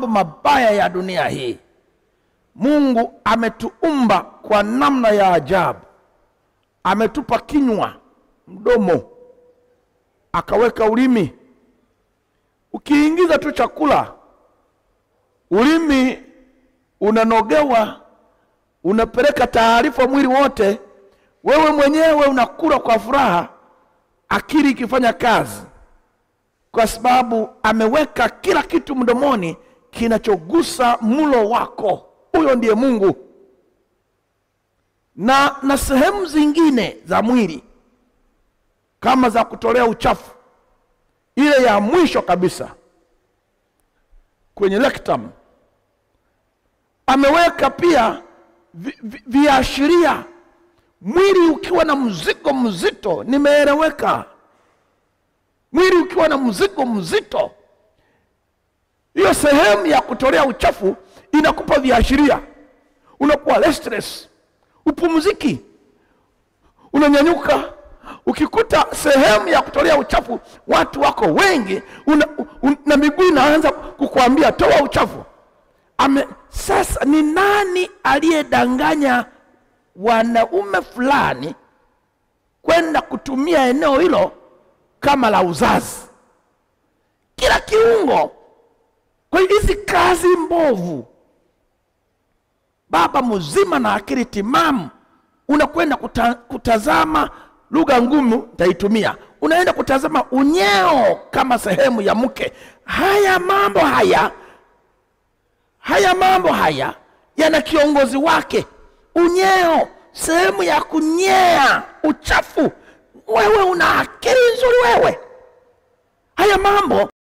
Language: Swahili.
mambo mabaya ya dunia hii. Mungu ametuumba kwa namna ya ajabu. Ametupa kinywa, mdomo, akaweka ulimi. Ukiingiza tu chakula, ulimi unanogewa, unapeleka taarifa mwili wote. Wewe mwenyewe unakula kwa furaha, akili ikifanya kazi, kwa sababu ameweka kila kitu mdomoni kinachogusa mlo wako. Huyo ndiye Mungu. Na sehemu zingine za mwili kama za kutolea uchafu, ile ya mwisho kabisa kwenye rectum, ameweka pia viashiria. Mwili ukiwa na mzigo mzito, nimeeleweka. Mwili ukiwa na mzigo mzito, hiyo sehemu ya kutolea uchafu inakupa viashiria. Unakuwa restless, upumziki, unanyanyuka. Ukikuta sehemu ya kutolea uchafu watu wako wengi, na miguu inaanza kukuambia toa uchafu. Sasa ni nani aliyedanganya wanaume fulani kwenda kutumia eneo hilo kama la uzazi? Kila kiungo. Kwa hizi kazi mbovu, baba mzima na akili timamu, unakwenda kutazama, lugha ngumu nitaitumia, unaenda kutazama unyeo kama sehemu ya mke. Haya mambo haya yana kiongozi wake. Unyeo, sehemu ya kunyea uchafu. Wewe una akili nzuri wewe. Haya mambo